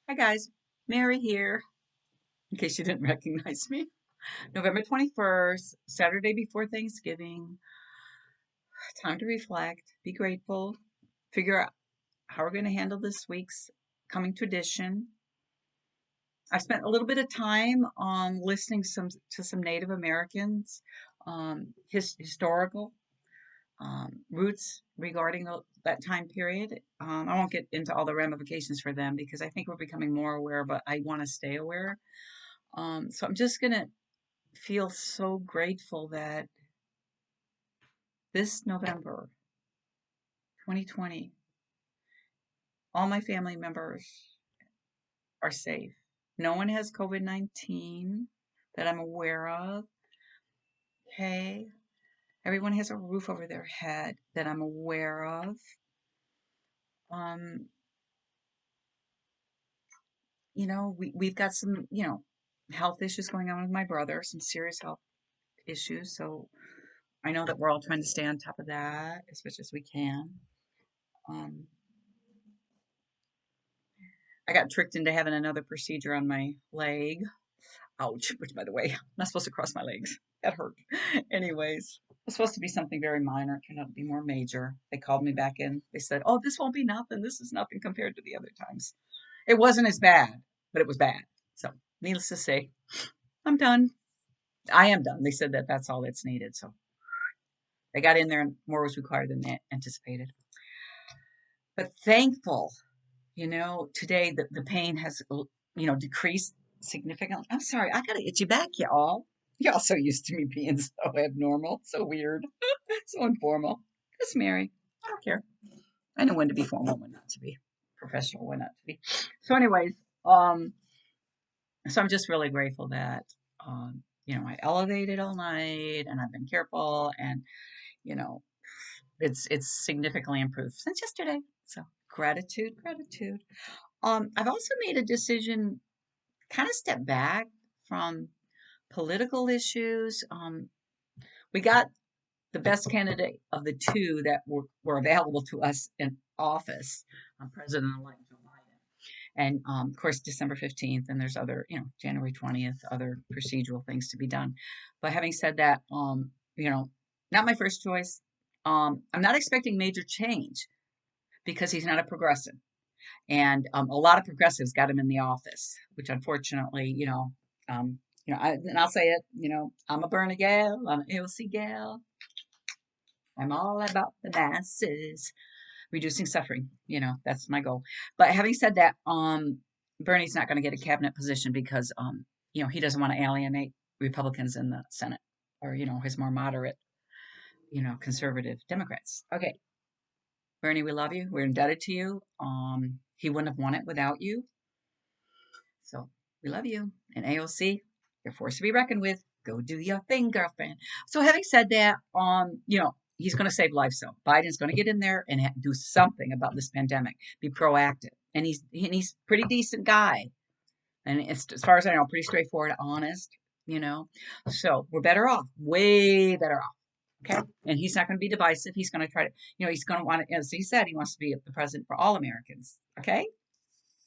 Hi guys, Mary here, in case you didn't recognize me. November 21st, Saturday before Thanksgiving. Time to reflect, be grateful, figure out how we're going to handle this week's coming tradition. I spent a little bit of time on listening to some Native Americans, historical roots regarding that time period. I won't get into all the ramifications for them because I think we're becoming more aware, but I want to stay aware. So I'm just going to feel so grateful that this November 2020, all my family members are safe. No one has COVID 19 that I'm aware of. Okay. Everyone has a roof over their head that I'm aware of. Um, we've got some, health issues going on with my brother, some serious health issues. So I know that we're all trying to stay on top of that as much as we can. Um, I got tricked into having another procedure on my leg. Ouch, which by the way, I'm not supposed to cross my legs. That hurt. Anyways, it was supposed to be something very minor. It turned out to be more major. They called me back in. They said, oh, this won't be nothing. This is nothing compared to the other times. It wasn't as bad, but it was bad. So, needless to say, I'm done. I am done. They said that that's all that's needed. So, they got in there and more was required than they anticipated. But thankful, today the pain has, decreased significantly. I'm sorry, I gotta get you back, y'all. Y'all so used to me being so abnormal, so weird, so informal. Just Mary. I don't care. I know when to be formal, when not to be professional, when not to be. So, anyways, um, so I'm just really grateful that I elevated all night and I've been careful and you know, it's significantly improved since yesterday. So gratitude, gratitude. I've also made a decision, kind of step back from political issues. We got the best candidate of the two that were available to us in office, President-elect Joe Biden. And of course, December 15th, and there's other, January 20th, other procedural things to be done. But having said that, not my first choice. I'm not expecting major change because he's not a progressive. And a lot of progressives got him in the office, which unfortunately, and I'll say it, I'm a Bernie gal, I'm an AOC gal. I'm all about the masses, reducing suffering. That's my goal. But having said that, Bernie's not going to get a cabinet position because, he doesn't want to alienate Republicans in the Senate or, his more moderate, conservative Democrats. Okay, Bernie, we love you. We're indebted to you. He wouldn't have won it without you. So we love you. And AOC, you're a force to be reckoned with. Go do your thing, girlfriend. So having said that, he's going to save lives. So Biden's going to get in there and do something about this pandemic. Be proactive. And he's a pretty decent guy. And it's, as far as I know, pretty straightforward, honest. So we're better off, way better off. Okay. And he's not going to be divisive. He's going to try to, he's going to want to, as he said, he wants to be the president for all Americans. Okay.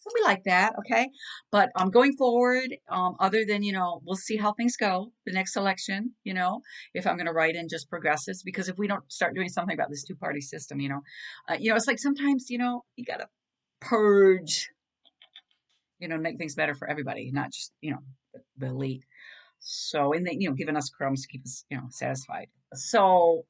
So we like that, okay? But going forward, other than, we'll see how things go the next election, if I'm going to write in just progressives, because if we don't start doing something about this two-party system, it's like sometimes, you got to purge, make things better for everybody, not just, the elite. So, and they, giving us crumbs to keep us, satisfied. So,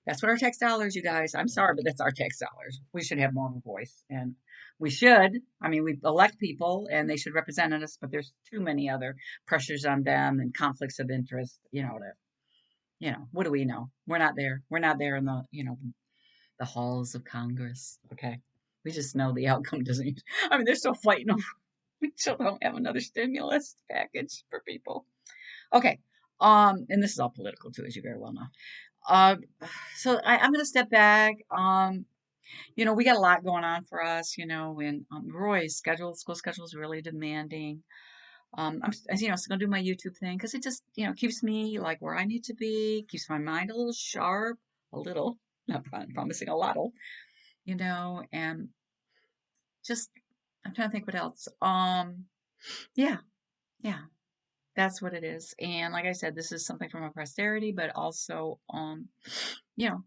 that's what our tax dollars, you guys. I'm sorry, but that's our tax dollars. We should have more of a voice, and we should. I mean, we elect people, and they should represent us. But there's too many other pressures on them and conflicts of interest. What do we know? We're not there. We're not there in the halls of Congress. Okay, we just know the outcome doesn't. I mean, they're still fighting over. We still don't have another stimulus package for people. Okay. And this is all political too, as you very well know. Uh, so I'm going to step back. We got a lot going on for us, and Roy's school schedule is really demanding. I'm, still going to do my YouTube thing because it just, keeps me like where I need to be, keeps my mind a little sharp, a little, not promising a lot, and just I'm trying to think what else. Yeah, yeah, that's what it is. And like I said, this is something from a posterity, but also, you know,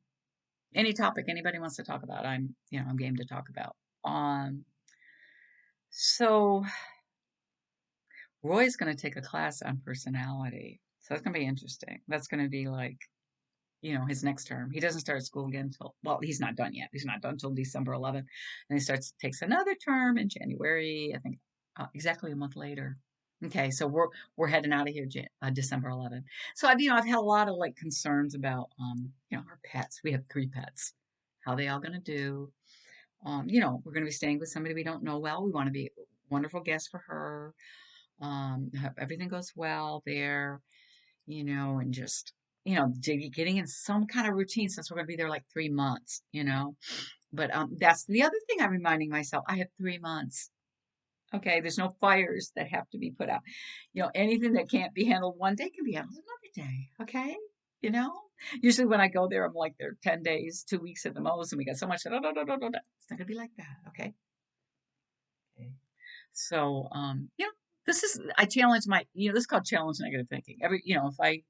any topic anybody wants to talk about, I'm game to talk about. Um, so Roy's going to take a class on personality. So that's going to be interesting. That's going to be like, his next term. He doesn't start school again until, well, he's not done yet. He's not done until December 11th. And he takes another term in January, I think, exactly a month later. Okay, so we're heading out of here December 11th. So I've had a lot of like concerns about our pets. We have 3 pets. How they all going to do? We're going to be staying with somebody we don't know well. We want to be a wonderful guest for her. Everything goes well there, and just, getting in some kind of routine since we're going to be there like 3 months. But that's the other thing I'm reminding myself. I have 3 months. Okay, there's no fires that have to be put out. Anything that can't be handled one day can be handled another day. Okay, you know. Usually when I go there, I'm like there 10 days, 2 weeks at the most, and we got so much. No, no, no, no, no, no. It's not gonna be like that. Okay. Okay. So, this is, I challenge this is called challenge negative thinking. If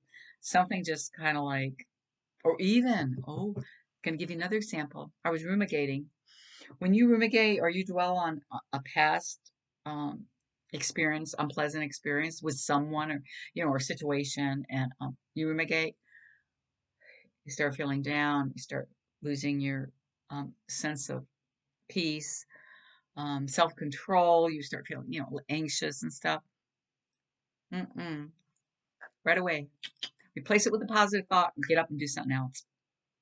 something just kind of like, or even, can give you another example. I was ruminating. When you rumigate or you dwell on a past um, experience, unpleasant experience with someone or a situation, and you rumigate, you start feeling down, you start losing your sense of peace, self-control, you start feeling, anxious and stuff. Mm-mm. Right away. Replace it with a positive thought and get up and do something else.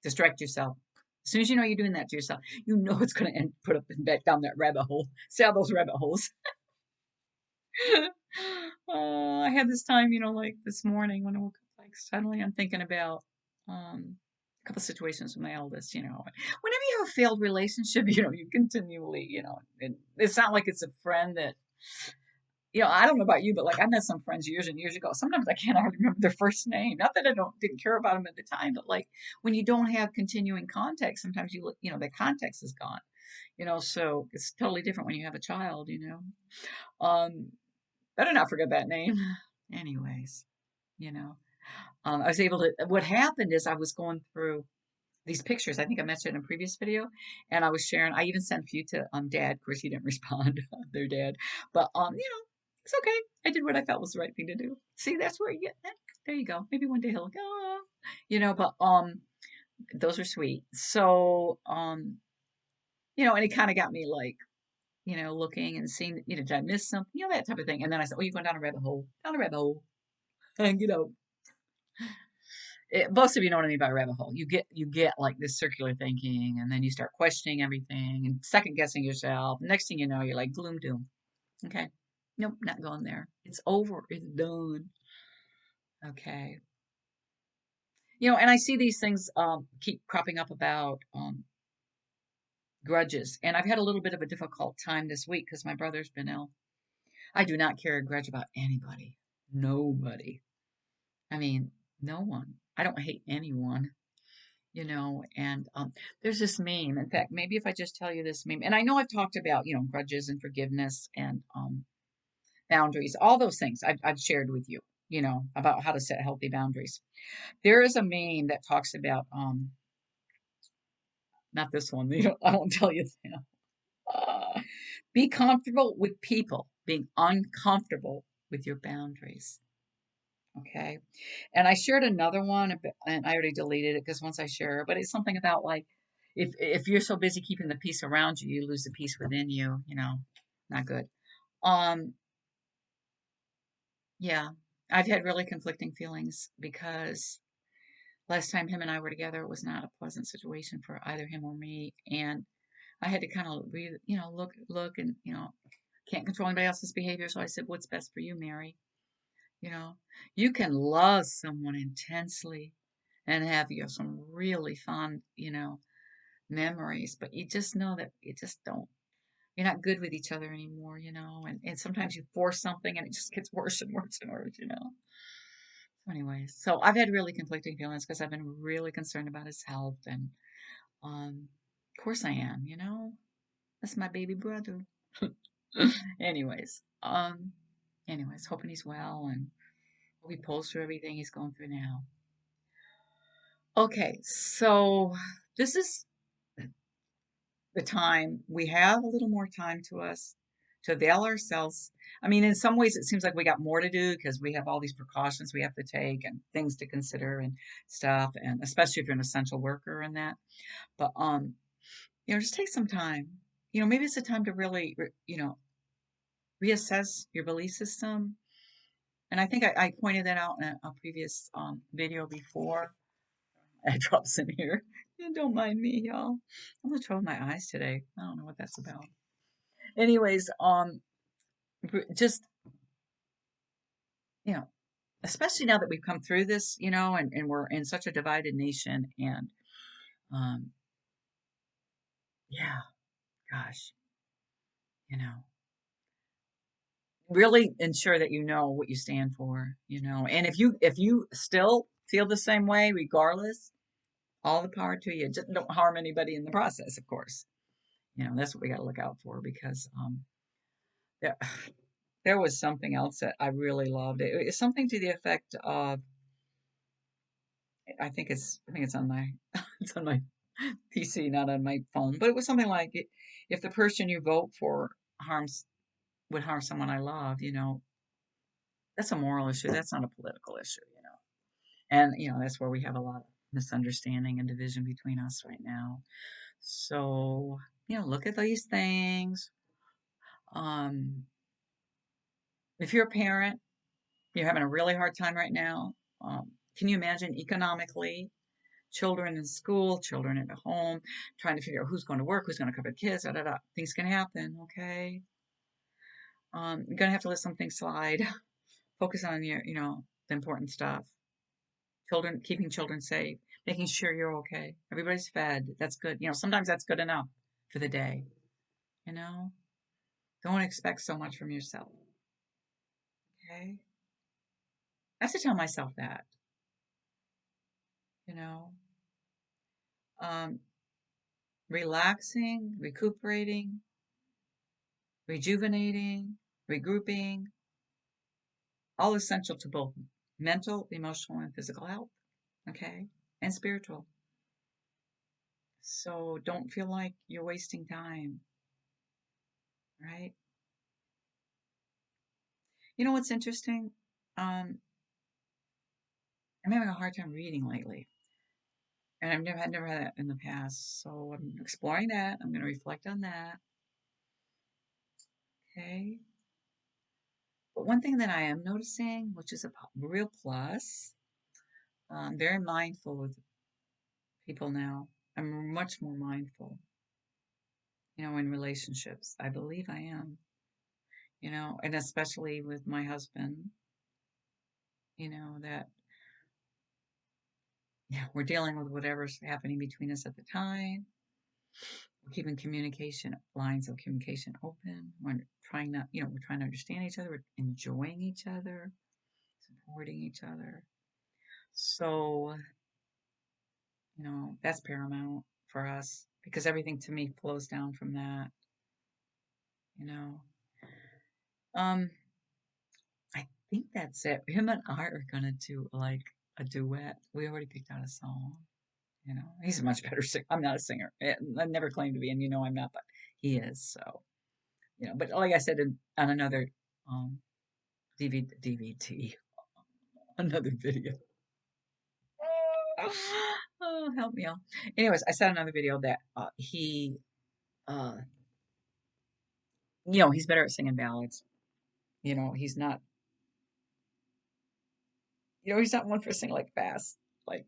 Distract yourself. As soon as you know you're doing that to yourself, you know it's going to end put up and back down that rabbit hole. See how those rabbit holes. I had this time, like this morning when I woke up, like suddenly I'm thinking about a couple situations with my eldest. Whenever you have a failed relationship, you continually, and it's not like it's a friend that I don't know about you, but like I met some friends years and years ago. Sometimes I can't hardly remember their first name. Not that I didn't care about them at the time, but like when you don't have continuing context, sometimes you look, the context is gone. So it's totally different when you have a child. Um, Better not forget that name. Anyways, I was able to. What happened is I was going through these pictures. I think I mentioned in a previous video, and I was sharing. I even sent a few to Dad. Of course, he didn't respond. Their dad, but it's okay. I did what I felt was the right thing to do. See, that's where you get that. There you go. Maybe one day he'll go. But those are sweet. So and it kind of got me like looking and seeing, did I miss something, that type of thing. And then I said, oh, you're going down a rabbit hole, and most of you know what I mean by rabbit hole. You get like this circular thinking, and then you start questioning everything and second guessing yourself. Next thing you know, you're like gloom doom. Okay, nope, not going there. It's over. It's done. Okay. And I see these things keep cropping up about grudges, and I've had a little bit of a difficult time this week because my brother's been ill. I do not carry a grudge about anybody. Nobody. I mean, no one. I don't hate anyone, and there's this meme. In fact, maybe if I just tell you this meme, and I know I've talked about, grudges and forgiveness and boundaries, all those things I've shared with you, about how to set healthy boundaries. There is a meme that talks about, not this one, I won't tell you that. Be comfortable with people, being uncomfortable with your boundaries. Okay. And I shared another one, and I already deleted it because once I share it, but it's something about like if you're so busy keeping the peace around you, you lose the peace within you, not good. Um, yeah. I've had really conflicting feelings because last time him and I were together, it was not a pleasant situation for either him or me. And I had to kind of look and, can't control anybody else's behavior. So I said, what's best for you, Mary? You know, you can love someone intensely and have some really fond, memories, but you just know that you just don't, you're not good with each other anymore, and sometimes you force something and it just gets worse and worse and worse. So anyways, so I've had really conflicting feelings because I've been really concerned about his health, and of course I am, that's my baby brother. Anyways, hoping he's well and hope he pulls through everything he's going through now. Okay, so this is the time we have a little more time to us to avail ourselves. I mean, in some ways, it seems like we got more to do because we have all these precautions we have to take and things to consider and stuff, and especially if you're an essential worker and that. But just take some time. Maybe it's a time to really, reassess your belief system. And I think I pointed that out in a previous video before. Airdrops in here. And don't mind me, y'all. I'm gonna throw my eyes today. I don't know what that's about. Anyways, just you know, especially now that we've come through this, and we're in such a divided nation, and um, yeah, gosh, you know, really ensure that you know what you stand for, and if you still feel the same way, regardless, all the power to you. Just don't harm anybody in the process, of course. That's what we got to look out for because there, there was something else that I really loved. It's something to the effect of I think it's on my it's on my PC, not on my phone, but it was something like if the person you vote for harms would harm someone I love, that's a moral issue. That's not a political issue. And that's where we have a lot of misunderstanding and division between us right now. So, look at these things. Um, if you're a parent, you're having a really hard time right now. Can you imagine economically, children in school, children at home, trying to figure out who's going to work, who's going to cover the kids, da, da, da. Things can happen, okay? You're going to have to let some things slide. Focus on the important stuff. Children, keeping children safe, making sure you're okay. Everybody's fed. That's good. Sometimes that's good enough for the day. You know, don't expect so much from yourself. Okay. I have to tell myself that, you know, um, relaxing, recuperating, rejuvenating, regrouping, all essential to both mental, emotional, and physical health. Okay. And spiritual. So don't feel like you're wasting time, right? You know what's interesting? Um, I'm having a hard time reading lately. And I've never had that in the past. So I'm exploring that. I'm going to reflect on that. Okay. But one thing that I am noticing, which is a real plus, I'm very mindful with people now. I'm much more mindful, in relationships. I believe I am, and especially with my husband, that we're dealing with whatever's happening between us at the time. We're keeping communication lines of communication open. We're trying to understand each other. We're enjoying each other, supporting each other. So, that's paramount for us because everything to me flows down from that, you know. Um, I think that's it. Him and I are gonna do like a duet. We already picked out a song, He's a much better singer. I'm not a singer. I never claimed to be, and I'm not, but he is. So, but like I said on another um DVD, another video. Oh, help me out. Anyways, I saw another video that uh he's better at singing ballads. He's not, he's not one for singing like fast. Like,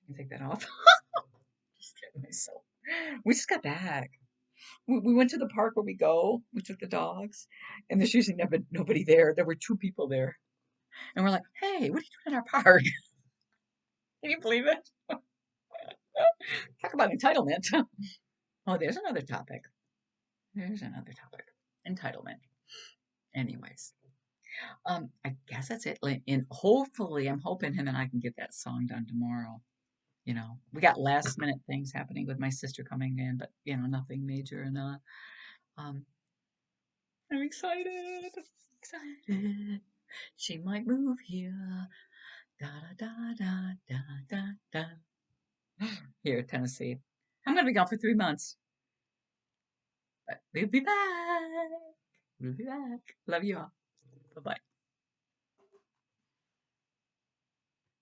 I can take that off. Just kidding myself. We just got back. We went to the park where we go. We took the dogs, and there's usually never nobody there. There were two people there, and we're like, "Hey, what are you doing at our park?" Can you believe it? Talk about entitlement. Oh, there's another topic. There's another topic. Entitlement. Anyways, I guess that's it. And hopefully, I'm hoping him and I can get that song done tomorrow. We got last minute things happening with my sister coming in, but nothing major enough. Um, I'm excited. Excited. She might move here. Da da da da da da da. Here, Tennessee. I'm gonna be gone for 3 months, but we'll be back. We'll be back. Love you all. Bye bye.